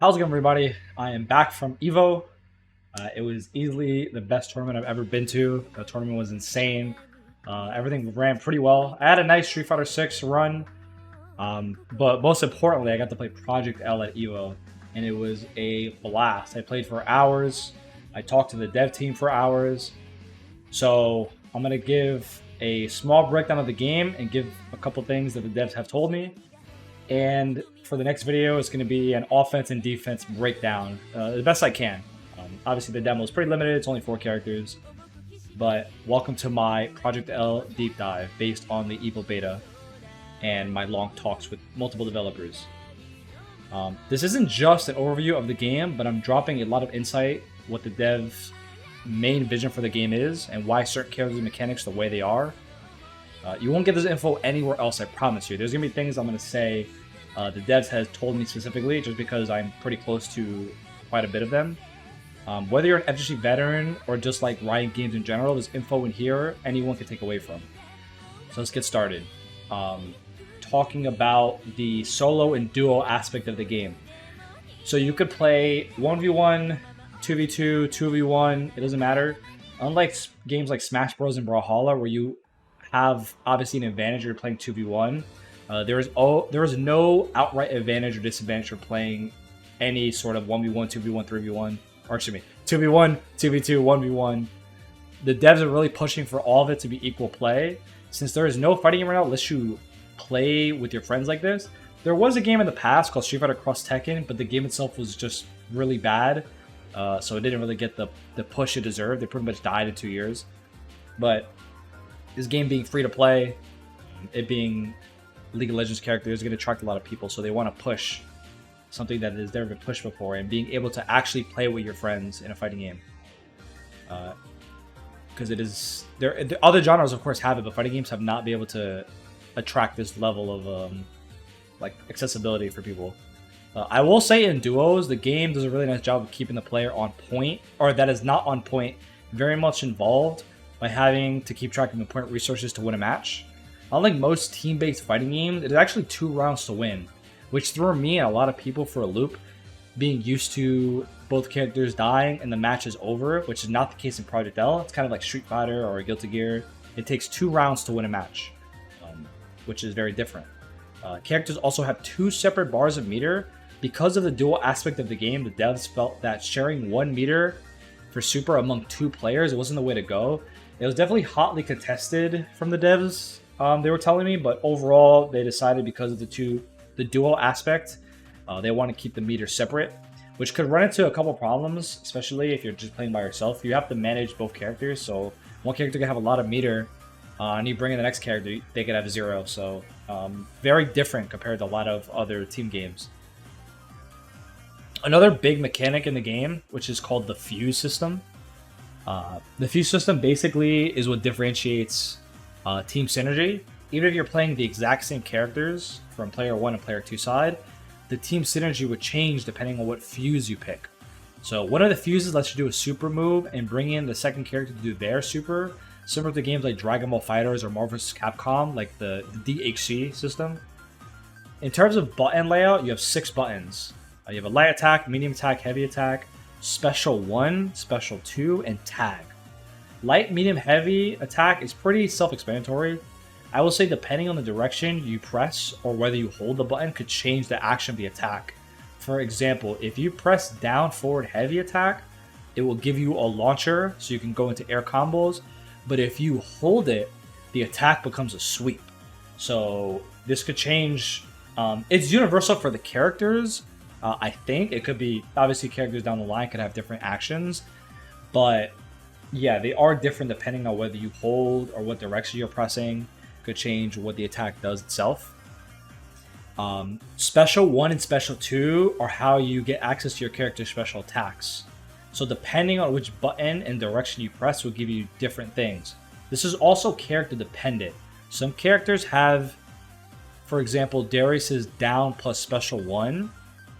How's it going, everybody? I am back from EVO. It was easily the best tournament I've ever been to. The tournament was insane. Everything ran pretty well. I had a nice Street Fighter 6 run, but most importantly, I got to play Project L at EVO, and it was a blast. I played for hours. I talked to the dev team for hours. So I'm gonna give a small breakdown of the game and give a couple things that the devs have told me. And for the next video, it's going to be an offense and defense breakdown, the best I can. Obviously, the demo is pretty limited; it's only 4 characters. But welcome to my Project L deep dive based on the EVO beta and my long talks with multiple developers. This isn't just an overview of the game, but I'm dropping a lot of insight what the devs' main vision for the game is and why certain characters and mechanics the way they are. You won't get this info anywhere else, I promise you. There's going to be things I'm going to say the devs has told me specifically just because I'm pretty close to quite a bit of them. Whether you're an FGC veteran or just like writing games in general, there's info in here anyone can take away from. So let's get started. Talking about the solo and duo aspect of the game. So you could play 1v1, 2v2, 2v1, it doesn't matter. Unlike games like Smash Bros. And Brawlhalla, where you have obviously an advantage you're playing 2v1. There is no outright advantage or disadvantage for playing any sort of 1v1, 2v1, 3v1, or excuse me, 2v1, 2v2, 1v1. The devs are really pushing for all of it to be equal play. Since there is no fighting game right now, unless you play with your friends like this. There was a game in the past called Street Fighter Cross Tekken, but the game itself was just really bad. So it didn't really get the push it deserved. It pretty much died in 2 years. But this game being free to play, it being League of Legends characters, is going to attract a lot of people. So they want to push something that has never been pushed before, and being able to actually play with your friends in a fighting game. Because it is there. Other genres, of course, have it, but fighting games have not been able to attract this level of like accessibility for people. I will say in duos, the game does a really nice job of keeping the player on point, or that is not on point, very much involved by having to keep track of important resources to win a match. Unlike most team-based fighting games, it is actually 2 rounds to win, which threw me and a lot of people for a loop, being used to both characters dying and the match is over, which is not the case in Project L. It's kind of like Street Fighter or Guilty Gear. It takes 2 rounds to win a match, which is very different. Characters also have 2 separate bars of meter. Because of the dual aspect of the game, the devs felt that sharing 1 meter for super among 2 players, it wasn't the way to go. It was definitely hotly contested from the devs, they were telling me, but overall they decided because of the dual aspect, they want to keep the meter separate, which could run into a couple problems, especially if you're just playing by yourself. You have to manage both characters, so one character can have a lot of meter, and you bring in the next character, they could have 0. So very different compared to a lot of other team games. Another big mechanic in the game, which is called the fuse system. The fuse system basically is what differentiates team synergy. Even if you're playing the exact same characters from player 1 and player 2 side, the team synergy would change depending on what fuse you pick. So one of the fuses lets you do a super move and bring in the second character to do their super, similar to games like Dragon Ball FighterZ or Marvel vs. Capcom, like the DHC system. In terms of button layout, you have 6 buttons. You have a light attack, medium attack, heavy attack, special 1, special 2, and tag. Light, medium, heavy attack is pretty self-explanatory. I will say depending on the direction you press or whether you hold the button could change the action of the attack. For example, if you press down, forward, heavy attack, it will give you a launcher so you can go into air combos. But if you hold it, the attack becomes a sweep. So this could change. It's universal for the characters. I think it could be, obviously characters down the line could have different actions, but yeah, they are different depending on whether you hold or what direction you're pressing. Could change what the attack does itself. Special 1 and Special 2 are how you get access to your character's special attacks. So depending on which button and direction you press will give you different things. This is also character dependent. Some characters have, for example, Darius's down plus Special 1.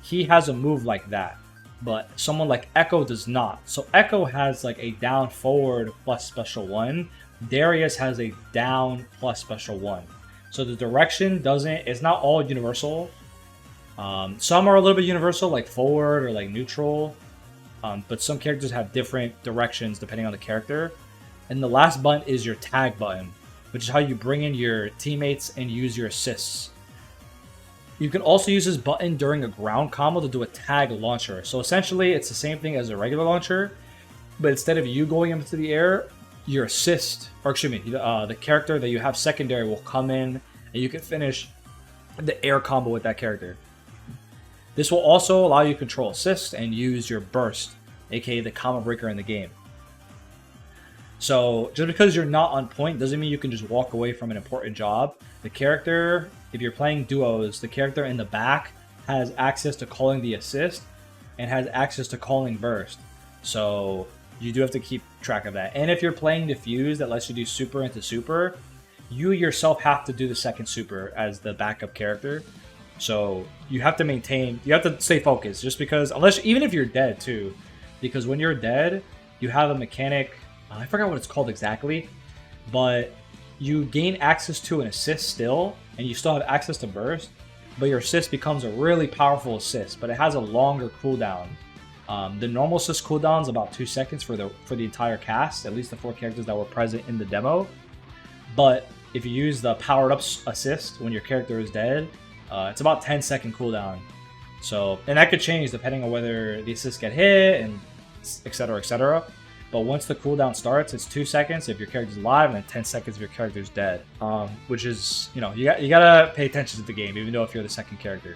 He has a move like that, but someone like Echo does not. So Echo has like a down forward plus Special 1. Darius has a down plus Special 1. So the direction it's not all universal. Some are a little bit universal, like forward or like neutral, but some characters have different directions depending on the character. And the last button is your tag button, which is how you bring in your teammates and use your assists. You can also use this button during a ground combo to do a tag launcher. So essentially, it's the same thing as a regular launcher, but instead of you going into the air, your assist, or excuse me, the character that you have secondary will come in, and you can finish the air combo with that character. This will also allow you to control assist and use your burst, aka the combo breaker in the game. So just because you're not on point doesn't mean you can just walk away from an important job. The character, if you're playing duos, the character in the back has access to calling the assist and has access to calling burst. So you do have to keep track of that. And if you're playing diffuse that lets you do super into super, you yourself have to do the second super as the backup character. So you have to maintain, you have to stay focused, just because, even if you're dead too, because when you're dead, you have a mechanic, I forgot what it's called exactly, but you gain access to an assist still, and you still have access to burst, but your assist becomes a really powerful assist, but it has a longer cooldown. The normal assist cooldown is about 2 seconds for the entire cast, at least the 4 characters that were present in the demo. But if you use the powered up assist when your character is dead, it's about 10-second cooldown. So, and that could change depending on whether the assists get hit and etc, etc. But once the cooldown starts, it's 2 seconds if your character's alive, and then 10 seconds if your character's dead. Which is, you gotta pay attention to the game, even though if you're the second character.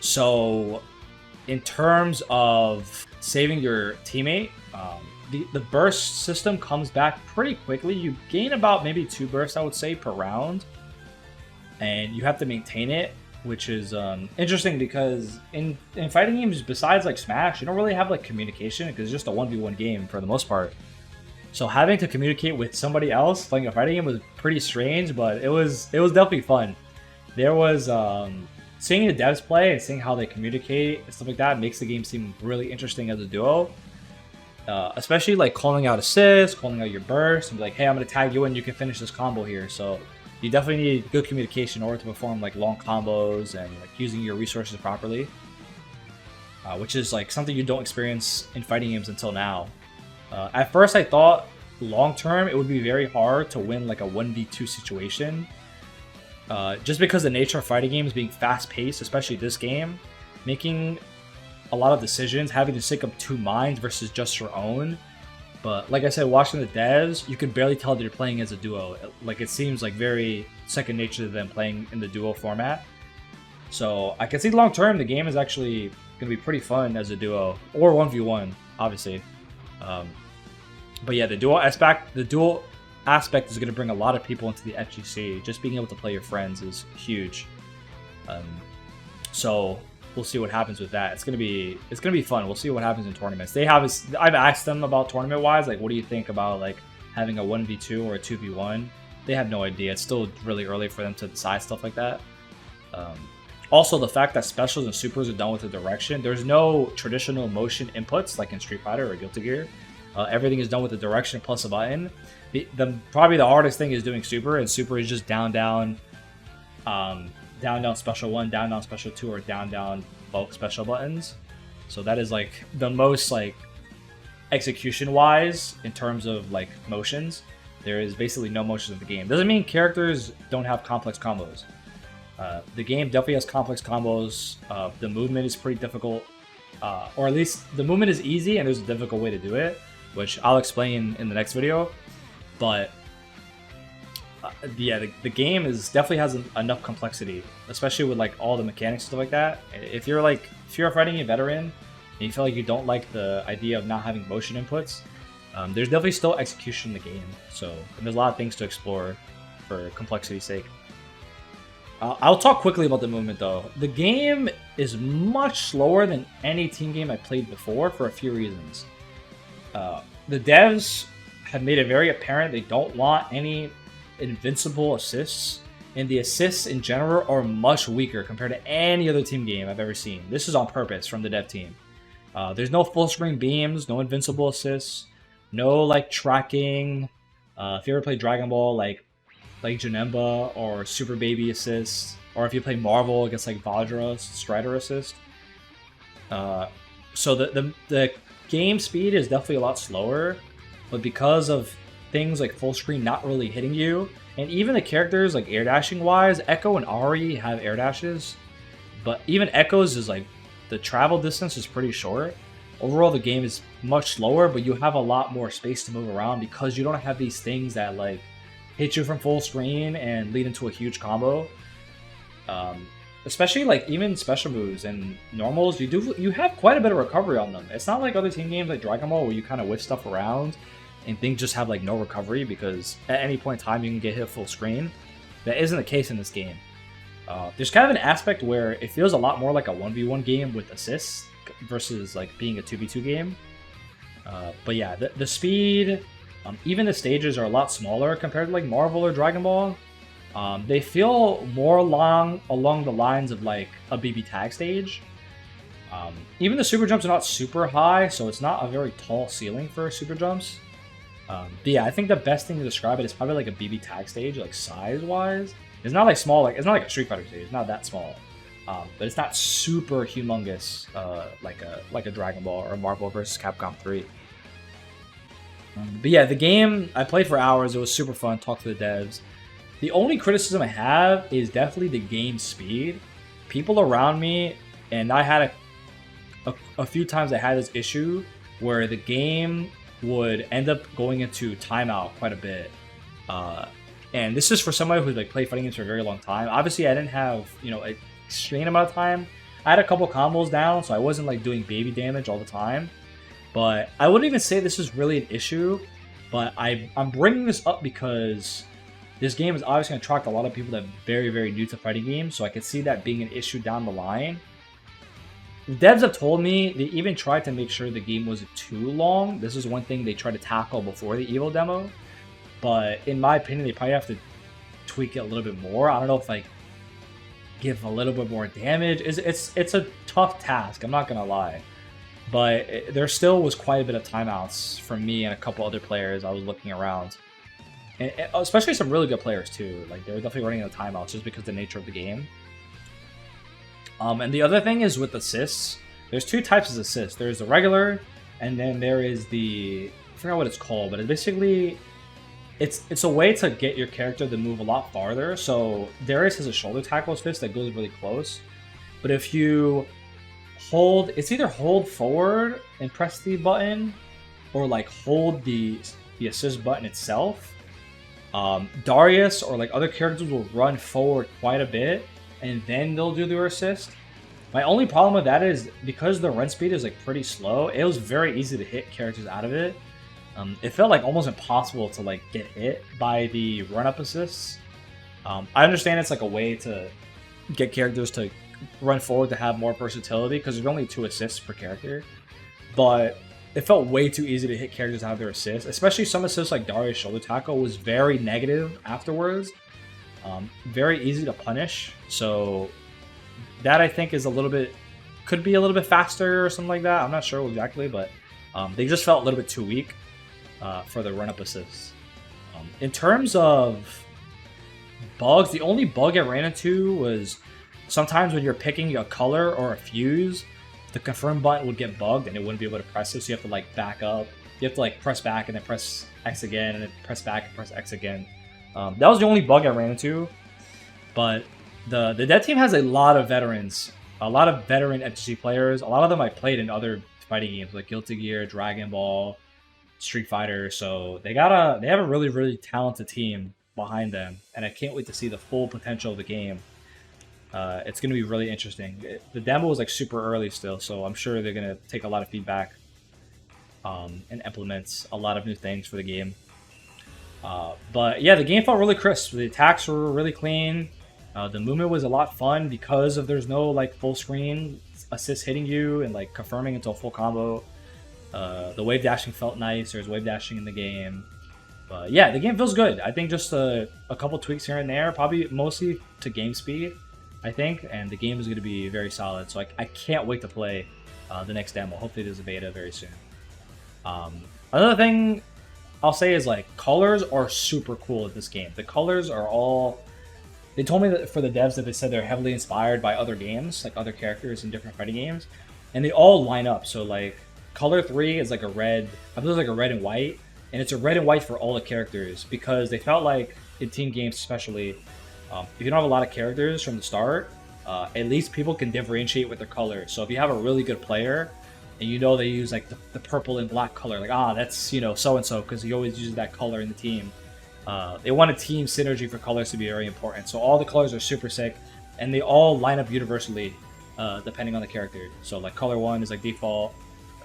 So, in terms of saving your teammate, the burst system comes back pretty quickly. You gain about maybe 2 bursts, I would say, per round, and you have to maintain it, which is interesting because in fighting games, besides like Smash, you don't really have like communication because it's just a 1v1 game for the most part. So having to communicate with somebody else playing a fighting game was pretty strange, but it was definitely fun. There was seeing the devs play and seeing how they communicate and stuff like that makes the game seem really interesting as a duo. Especially like calling out assists, calling out your burst, and be like, hey, I'm gonna tag you in, you can finish this combo here. So you definitely need good communication in order to perform like long combos and like using your resources properly, which is like something you don't experience in fighting games until now. At first, I thought long term it would be very hard to win like a 1v2 situation, just because the nature of fighting games being fast paced, especially this game, making a lot of decisions, having to sync up 2 minds versus just your own. But like I said, watching the devs, you can barely tell that you're playing as a duo. Like, it seems like very second nature to them playing in the duo format. So I can see long term the game is actually going to be pretty fun as a duo, or 1v1, obviously. But yeah, the duo aspect is going to bring a lot of people into the FGC. Just being able to play your friends is huge. So we'll see what happens with that. It's gonna be fun. We'll see what happens in tournaments. I've asked them about tournament wise, like, what do you think about like having a 1v2 or a 2v1? They have no idea. It's still really early for them to decide stuff like that. Also, the fact that specials and supers are done with the direction. There's no traditional motion inputs like in Street Fighter or Guilty Gear. Everything is done with the direction plus a button. Probably the hardest thing is doing super, and super is just down, down, special 1, down, special 2, or down, both special buttons. So that is like the most like execution wise in terms of like motions. There is basically no motions in the game. Doesn't mean characters don't have complex combos. The game definitely has complex combos. The movement is pretty difficult, or at least the movement is easy and there's a difficult way to do it, which I'll explain in the next video. But yeah, the game definitely has enough complexity, especially with like all the mechanics and stuff like that. If you're a fighting game veteran and you feel like you don't like the idea of not having motion inputs, there's definitely still execution in the game. So there's a lot of things to explore for complexity's sake. I'll talk quickly about the movement though. The game is much slower than any team game I played before for a few reasons. The devs have made it very apparent they don't want any invincible assists, and the assists in general are much weaker compared to any other team game I've ever seen. This is on purpose from the dev team. There's no full screen beams, no invincible assists, no like tracking. If you ever played Dragon Ball, like like Janemba or Super Baby assist, or if you play Marvel against like Vajra Strider assist. So the game speed is definitely a lot slower, but because of things like full screen not really hitting you, and even the characters like air dashing wise, Echo and Ari have air dashes, but even Echo's is like the travel distance is pretty short. Overall, the game is much slower, but you have a lot more space to move around because you don't have these things that like hit you from full screen and lead into a huge combo. Especially like even special moves and normals, you have quite a bit of recovery on them. It's not like other team games like Dragon Ball where you kind of whiff stuff around and things just have like no recovery because at any point in time you can get hit full screen. That isn't the case in this game. There's kind of an aspect where it feels a lot more like a 1v1 game with assists versus like being a 2v2 game. But yeah, the speed, even the stages are a lot smaller compared to like Marvel or Dragon Ball. They feel more along the lines of like a BB tag stage. Even the super jumps are not super high, so it's not a very tall ceiling for super jumps. But yeah, I think the best thing to describe it is probably like a BB tag stage, like size wise. It's not like small, like it's not like a Street Fighter stage. It's not that small, but it's not super humongous like a Dragon Ball or Marvel vs. Capcom 3. But yeah, the game I played for hours. It was super fun. Talked to the devs. The only criticism I have is definitely the game speed. People around me, and I had a few times I had this issue where the game would end up going into timeout quite a bit. And this is for somebody who's like played fighting games for a very long time. Obviously, I didn't have an extreme amount of time. I had a couple combos down, so I wasn't like doing baby damage all the time. But I wouldn't even say this is really an issue. But I'm bringing this up because this game is obviously going to attract a lot of people that are very, very new to fighting games, so I could see that being an issue down the line. Devs have told me they even tried to make sure the game wasn't too long. This is one thing they tried to tackle before the EVO demo. But in my opinion, they probably have to tweak it a little bit more. I don't know if like give a little bit more damage. It's a tough task, I'm not going to lie. But there still was quite a bit of timeouts from me and a couple other players. I was looking around. And especially some really good players too. Like they were definitely running out of timeouts just because of the nature of the game. And the other thing is with assists. There's two types of assists. There's the regular, and then there is I forgot what it's called, but it's basically it's a way to get your character to move a lot farther. So Darius has a shoulder tackle assist that goes really close. But if you hold, it's either hold forward and press the button, or like hold the assist button itself. Darius or like other characters will run forward quite a bit and then they'll do their assist. My only problem with that is because the run speed is like pretty slow, it was very easy to hit characters out of it. It felt like almost impossible to like get hit by the run up assists. I understand it's like a way to get characters to run forward to have more versatility because there's only 2 assists per character, but it felt way too easy to hit characters out of their assists, especially some assists like Darius' shoulder tackle was very negative afterwards. Very easy to punish, so that I think is could be a little bit faster or something like that. I'm not sure exactly, but they just felt a little bit too weak for the run-up assists. In terms of bugs, the only bug I ran into was sometimes when you're picking a color or a fuse, the confirm button would get bugged and it wouldn't be able to press it, so you have to like back up. You have to like press back and then press X again and then press back and press X again. That was the only bug I ran into. But the dev team has a lot of veterans, a lot of veteran MTG players. A lot of them I played in other fighting games like Guilty Gear, Dragon Ball, Street Fighter. So they have a really, really talented team behind them, and I can't wait to see the full potential of the game. It's going to be really interesting. The demo was like super early still, so I'm sure they're going to take a lot of feedback and implement a lot of new things for the game. But yeah, the game felt really crisp. The attacks were really clean. The movement was a lot fun because there's no like full screen assist hitting you and like confirming into a full combo. The wave dashing felt nice. There's wave dashing in the game. But yeah, the game feels good. I think just a couple tweaks here and there, probably mostly to game speed, I think, and the game is going to be very solid. So I can't wait to play the next demo. Hopefully there's a beta very soon. Another thing I'll say is like colors are super cool in this game. The colors are all. They told me that for the devs that they said they're heavily inspired by other games, like other characters in different fighting games, and they all line up. So like color 3 is like a red. I believe it's like a red and white, and it's a red and white for all the characters because they felt like in team games especially, if you don't have a lot of characters from the start, at least people can differentiate with their colors. So if you have a really good player and you know they use like the purple and black color, like that's so and so because he always uses that color in the team. They want a team synergy for colors to be very important. So all the colors are super sick, and they all line up universally depending on the character. So like color 1 is like default,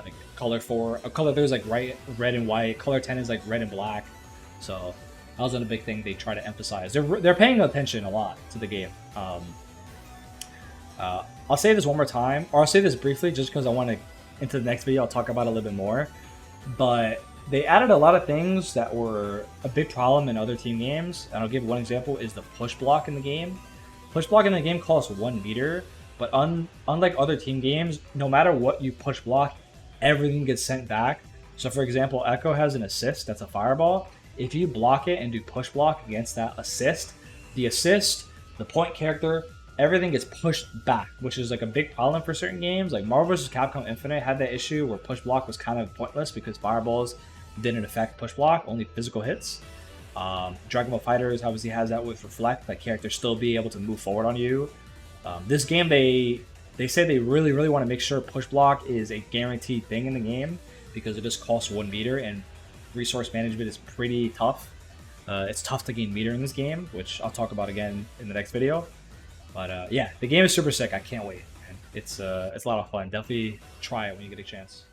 like color 4, color 3 is like red and white, color 10 is like red and black. So that was a big thing they try to emphasize. They're paying attention a lot to the game. I'll say this one more time, or I'll say this briefly just because I want to, into the next video, I'll talk about it a little bit more. But they added a lot of things that were a big problem in other team games. And I'll give one example is the push block in the game. Push block in the game costs 1 meter, but unlike other team games, no matter what you push block, everything gets sent back. So for example, Echo has an assist that's a fireball. If you block it and do push block against that assist, the point character, everything gets pushed back, which is like a big problem for certain games. Like Marvel vs. Capcom Infinite had that issue where push block was kind of pointless because fireballs didn't affect push block, only physical hits. Dragon Ball FighterZ obviously has that with Reflect, that character still be able to move forward on you. This game, they say they really want to make sure push block is a guaranteed thing in the game because it just costs 1 meter and resource management is pretty tough. It's tough to gain meter in this game, which I'll talk about again in the next video. But yeah, the game is super sick. I can't wait. And it's a lot of fun. Definitely try it when you get a chance.